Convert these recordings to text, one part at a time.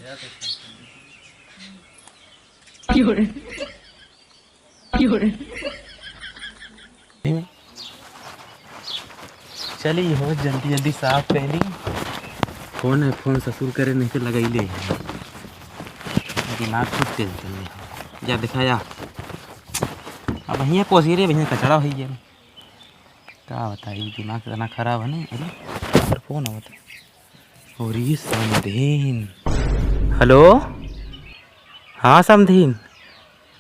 चली हो जल्दी जल्दी साफ पहली। फोन है, फोन ससुर करे नहीं तो लगा ही ले। दिमाग खूब तेज चलने जा दिखाया। अब भैया पोसी रे, भैया कचड़ा हो गया। क्या बताइए, दिमाग इतना खराब है ना। अरे फोन आवता और ये समधीन। हेलो, हाँ समधीन।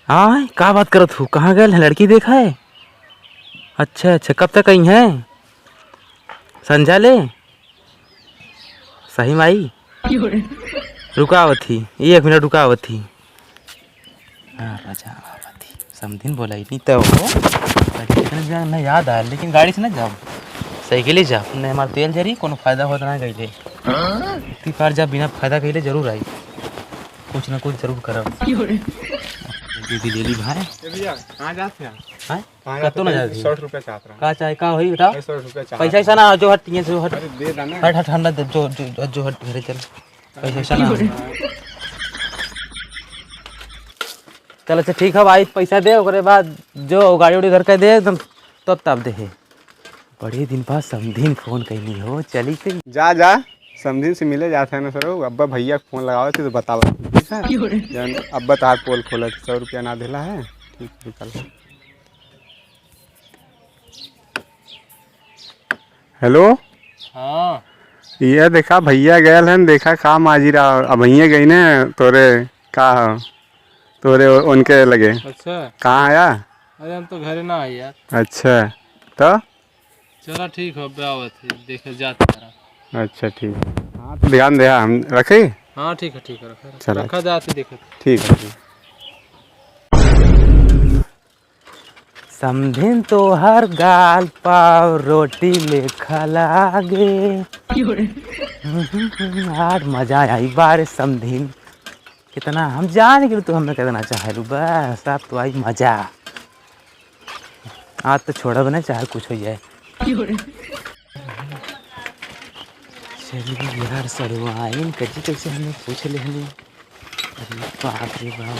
हाँ क्या बात करत हूँ, कहाँ गए? लड़की देखा है? अच्छा अच्छा, कब तक आई हैं? संजा ले सही माई रुकावत थी, 1 मिनट रुकावत थी। हाँ राजा थी समधीन बोला ही नहीं तो ना याद आया, लेकिन गाड़ी से ना जाओ, साइकिल जा नहीं। हमारा तेल जरी कोनो फायदा होता ना गई इतनी बार जब बिना फायदा कही जरूर आई, कुछ ना कुछ जरूर करब। दीदी ले ली भाई। कहाँ जाते हैं? कतो ना जाती 100 रुपये चाहता रहा। का चाहे का होई बताओ। 100 रुपये चाहता पैसा ऐसा ना जो हट जो हट दे देना। हट हट ठंडा जो जो जो हट घरे चल। पैसा ऐसा ना चल। अच्छा ठीक है भाई, पैसा दे ओकरे बाद जो गाड़ी उड़ी घर के दे एकदम तब दे। बड़े दिन बाद समधीन फोन कैनी हो, चली कहीं जा जा समधीन से मिले जाते हैं ना सर। अब्बा भैया फोन लगाओ थे तो बताओ, ठीक है? जन अब्बा तार पोल खोला 100 रुपया ना दिला है। ठीक निकल। हेलो, हाँ ये देखा भैया गए हैं, देखा का माजीरा। अब भैया गई ने तोरे का तोरे उनके लगे। अच्छा कहाँ आया? अरे हम तो घरे ना आए यार। अच्छा तो चलो ठीक हो, आवत देखे जाते हैं। अच्छा ठीक। हाँ तो ध्यान दे, हम रखे। हाँ ठीक है रखा चला रखा जाते देखे। ठीक है ठीक। समधीन तो हर गाल पाव रोटी लेखा लागे। यार मजा आई बार समधीन, कितना हम जान के तू हमें कितना चाहे बस अब तो आई मजा। आज तो छोड़ा बना, चाहे कुछ हो जाए। चलिए यार सरवाइन कजी कैसे हमें पूछ ले। अरे बाप रे बाप,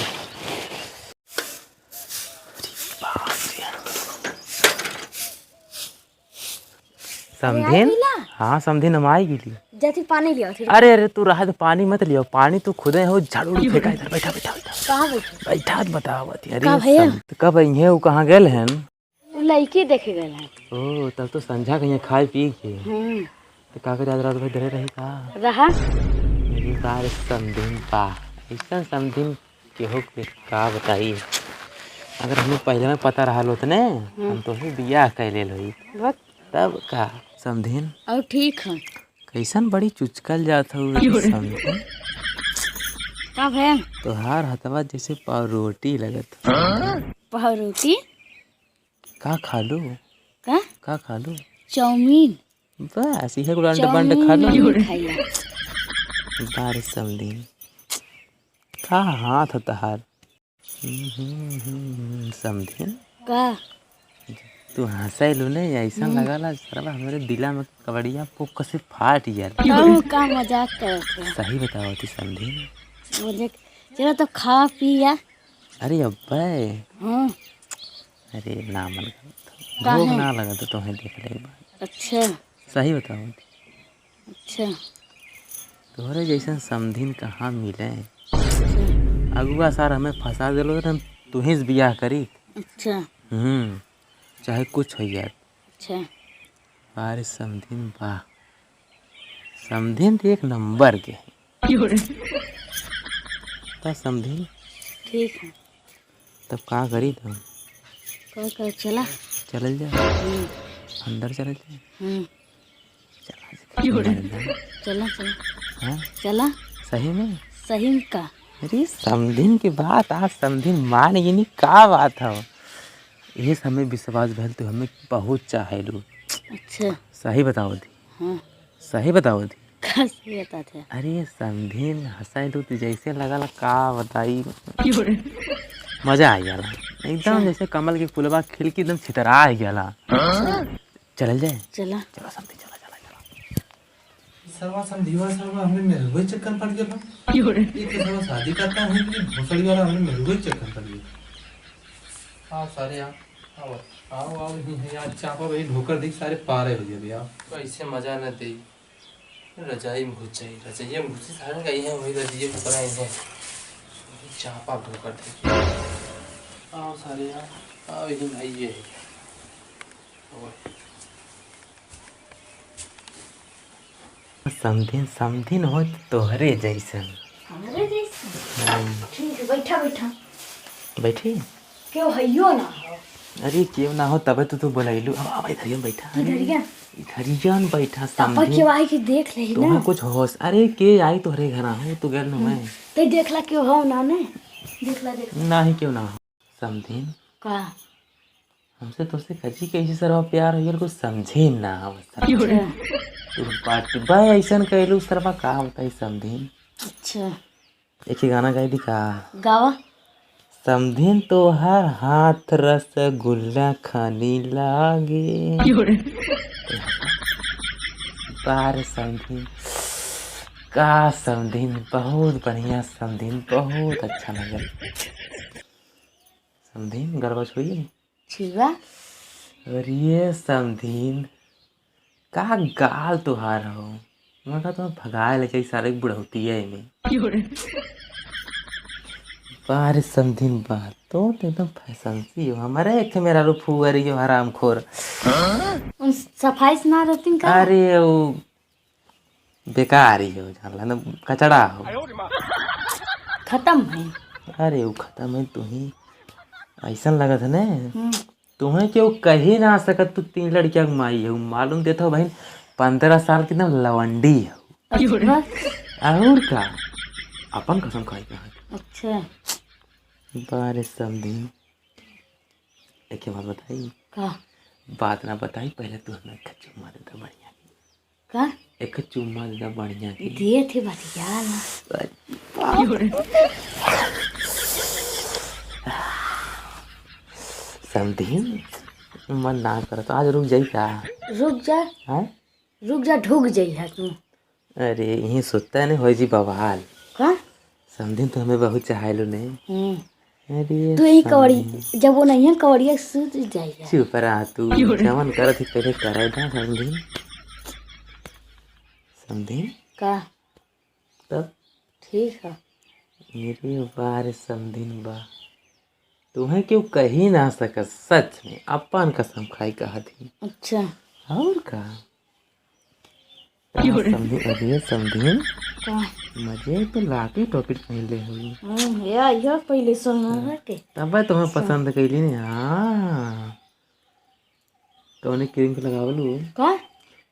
समधीन। हाँ समधीन हम आई गिली जैसे पानी लिया। अरे अरे तू रहा तो पानी मत लियो, पानी तू खुद हो झाड़ू फेंका इधर। बैठा बैठा कहाँ बैठा बताओ। का भैया? कब आई है? वो कहाँ गए हैं? लड़की देखे गए हैं। ओ तब तो संझा कहीं खाए पी के तो का कर रात भर धरे रही का रहा। मेरी बार समधीन पा ऐसा समधीन केहू के का बताइए। अगर हमें पहले में पता रहा होत ने हम तो ही बियाह कैले लोई तब का समधीन। और ठीक है। कैसन बड़ी चुचकल जात हो समधीन। का भैया? तोहार हथवा जैसे पावरोटी लगत। पावरोटी का खा लो? का खा लो? चाउमीन। बस इहे गुलांड बंड खा लो। खाइए बार समधीन का हाथ है तहार। समधीन का तू हंसा लो नहीं, ऐसा लगा सरवा हमारे दिला में कबड़िया को कसे फाट यार। का मजाक करते हैं। सही बताओ थी समधीन। बोले चलो तो खा पी या। अरे अब्बे हाँ अरे ना मन भूख ना लगा तो तुम्हें देख ले। अच्छा सही बताओ। अच्छा तोहरे जैसा समधीन कहाँ मिले? अगुआ सार हमें फंसा दिलो तो तू ही बियाह करी। अच्छा चाहे कुछ हो जाए। अच्छा बारे समधीन वाह, समधीन तो एक नंबर के तो समधीन। ठीक है तब कहाँ करी तुम? कर चला चल जा अंदर चल जा। चला चला हाँ चला। सही में? सही में का? अरे समधीन की बात आज समधीन मान ये नहीं का बात है। ये हमें विश्वास भैल तो हमें बहुत चाहे लो। अच्छा सही बताओ दी। हाँ सही बताओ दी। कैसे बताते? अरे समधीन हंसाई लो तो जैसे लगा का बताई, मजा आ गया एकदम। जैसे कमल के फुलवा खिल के एकदम छितरा गया। चल जाए। चला चलो समधीन चला चला चला। सरवा समझीवा सरवा हमने मेरे वही चक्कर पड़ गया ये तो सरवा शादी करता है कि भोसड़ी वाला हमने मेरे वही चक्कर पड़ गया। आओ सारे आओ आओ आओ आओ यार चापा भाई ढोकर देख सारे पारे हो गए भैया कैसे मजा न दे रजाई में घुस जाए रजाई में घुसे सारे गई है वही रजाई को बनाए हैं चापा ढोकर दे आओ सारे आओ आओ यही भाई ये समधिन समधिन हो तोहरे जैसन। हमारे जैसे ठीक है, बैठा बैठा बैठी क्यों हइयो ना हो। अरे क्यों ना हो तब तो तू बोलैलू अब इधर बैठा इधरिया इधरिया बैठा पापा समधिन क्यों आई कि देख ले तुम्हें ना कुछ होश अरे के आई तोहरे घर हो तू गल मैं ते देखला क्यों हो ना ने देखला ना ही क्यों ना हो समधिन का हमसे तुझसे कजी कैसे सरवा प्यार हो कुछ समझे ना हो तू पार्टी भाई ऐसा कहलू सरवा का बताई समधिन। अच्छा एक ही गाना गाई दी का गावा समधिन तो हर हाथ रसगुल्ला खानी लागे बार समधिन का समधिन बहुत बढ़िया समधिन बहुत अच्छा लगा समधिन गरबा छुई छिवा और ये समधिन का गाल तुहार हो मैं कहा तुम्हें भगाए ले चाहिए सारे बुढ़ौती है में बार समधिन बात तो एकदम फैशन सी हो हमारे एक मेरा रू फुअरी हो हराम खोर उन सफाई से ना रहती का अरे वो बेकार ही हो जानला ना कचड़ा हो खत्म है। अरे वो खत्म है तू ही ऐसा लगा था ना तुम्हें क्यों कही ना सकत तू 3 लड़कियां माई है मालूम देता हो भाई 15 साल की ना लवंडी है और का अपन कसम खाई कहा अच्छा बारे समझी एक बात बताई का बात ना बताई पहले तू हमें एक चुम्मा देता बढ़िया का एक चुम्मा देता बढ़िया की दिए थे बढ़िया ना समझी मन ना कर तो आज रुक जाई का रुक जा हाँ रुक जा ढुक जाई है तू अरे यही सोचता नहीं हो जी बवाल का समझी तो हमें बहुत चाहेलू नहीं अरे तू यही कवड़ी जब वो नहीं है कवड़िया सूत जाएगा चुप रहा तू जमन कर थी पहले करे था समझी समझी का तब ठीक है मेरे बार समझिन बा तुम्हें क्यों कही ना सक सच में अपन कसम खाई कहा थी अच्छा और का समझी अरे समझिन का मजे तो लाके टॉपिक पहन ले हुई या पहले सुन के तब तुम्हें पसंद कैली नहीं हाँ कौन क्रीम के लगावलू का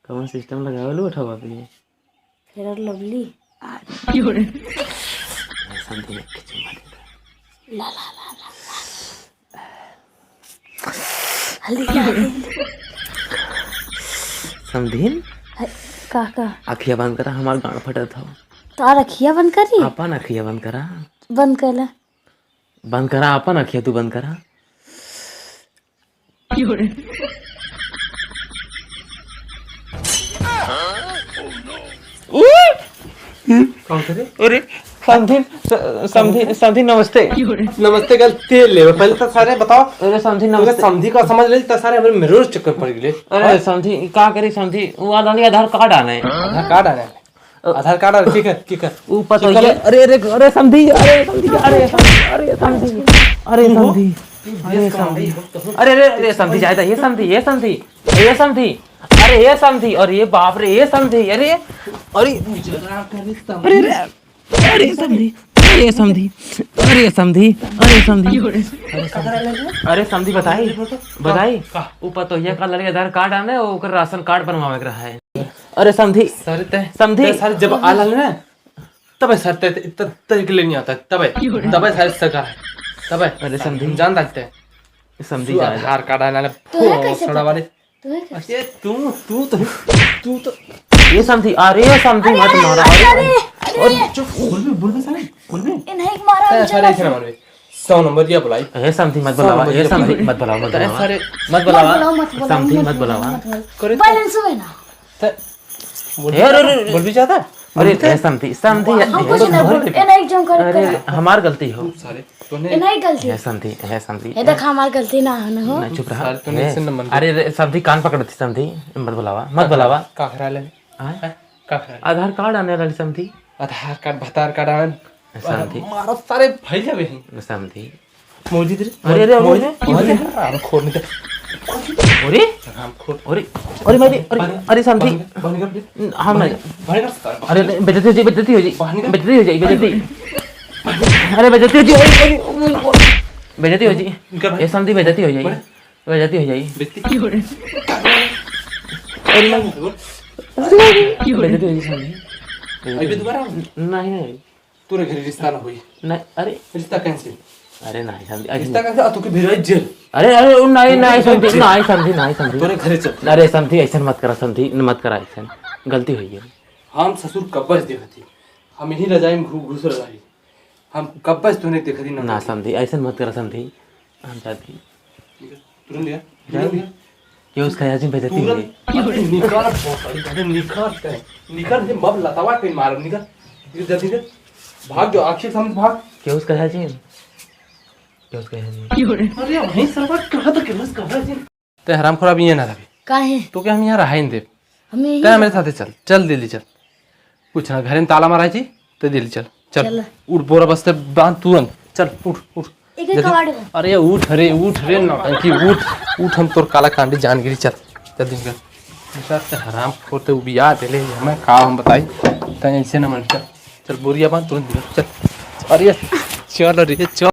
कौन सिस्टम लगावलू उठावा पे फेयर लवली समझी एक चुम्मा दे ला ला ला ला हल्दी समझिन का अखिया बंद करा हमार गाँव फटा था तार अखिया बंद करी अपन अखिया बंद करा बंद कर ला बंद करा अपन अखिया तू बंद करा अरे समझिन समझिन समझिन नमस्ते नमस्ते कल तेल ले पहले तो सारे बताओ अरे समझिन अगर नमस्ते समझी का समझ ले तो सारे मेरे रोज चक्कर पड़ गए अरे समझी का करी समझी वो आधार कार्ड आना है आधार कार्ड आ रहा है आधार कार्ड आ रहा है ठीक है ऊपर तो ये अरे अरे अरे समझी अरे समझी अरे अरे समझी अरे समझी अरे समझी अरे अरे अरे समझी जाए ये समझी ये समझी ये समझी अरे ये समझी और ये बाप रे ये समझी अरे अरे अरे अरे समझी अरे समझी अरे समझी अरे समझी अरे समझी बताई बताई ऊपर तो ये कलर के आधार कार्ड आने ओकर राशन कार्ड बनवावे के रहा है अरे समझी सर ते समझी सर जब आला ना तब सर ते तरीके ले नहीं आता तब सारे सरकार है तब अरे समझी जान सकते हैं समझी जाए आधार कार्ड आना फोड़ा वाले अरे तू तो ये समझी अरे ये समझी मत मारा और चुप बोल भी सारे बोल भी इन्हें मारा सारे ऐसे ना मारो 100 नंबर दिया बुलाई ये समझी मत बुलावा ये समझी मत बुलावा मत बुलावा सारे मत बुलावा समझी मत बुलावा करे बैलेंस हुए ना बोल भी जाता है। अरे ए समधी समधी हम कुछ नहीं बोल ए नहीं जम कर अरे हमार गलती हो सारे ए तूने नहीं गलती है समधी है समधी ए देख हमार गलती ना है ना हो नहीं चुप रहा सारे तूने इससे न मन अरे समधी कान पकड़ती समधी मत बुलावा का करा ले हाँ? का करा आधार कार्ड आने वाली समधी आधार कार्ड भतार कार्ड आन समधी मारो सारे भाई जावे हैं समधी मौजी रे अरे अरे मौजी हम खोल नहीं अरे हम खोल अरे अरे मेरी अरे समधी बन कर हम नहीं भाई कर अरे बेइज्जती हो जाएगी अरे बेइज्जती हो जाएगी बेइज्जती हो जाएगी ये समधी बेइज्जती हो जाएगी बेटी अरे मैं बेइज्जती हो जाएगी समधी अभी दोबारा नहीं तोरे घर रिश्ता ना हुई नहीं अरे रिश्ता कैंसिल अरे नहीं समधी रिश्ता कैंसिल तू के भेज जेल अरे अरे नहीं समधी तोरे घरे चल अरे समधी ऐसा मत करा ऐसा गलती हुई है हम ससुर कब्बस देखती हम यही रजाई में घुस रही हम कब्बस तूने देखती ना समधी ऐसा मत करा समधी हम जाती तुरंत दिया ये उसका याजिन बेइज्जती हो गई तुरंत निकाल अरे निकाल दे मब लतावा पे मार निकाल जल्दी से भाग जो आखिर समझ भाग क्या उसका याजिन अरे वहीं सरवर कहां तक बस कब्र जी ते हराम खोरा भी ये ना रही काहे तो क्या हम यहां रहा ही दे हमें ते मेरे साथ चल दिल्ली चल कुछ ना घर में ताला मारा जी तो दिल्ली चल चल। उठ बोरा बस्ते बांध तुरंत चल उठ एक एक कबाड़ में अरे उठ रे नौटंकी उठ हम तोर काला कांडी जानगिरी चल दिन कर से हराम खोते बिया देले हमें का हम बताई तने ऐसे न मन चल बोरिया बांध तुरंत चल अरे चल रे चल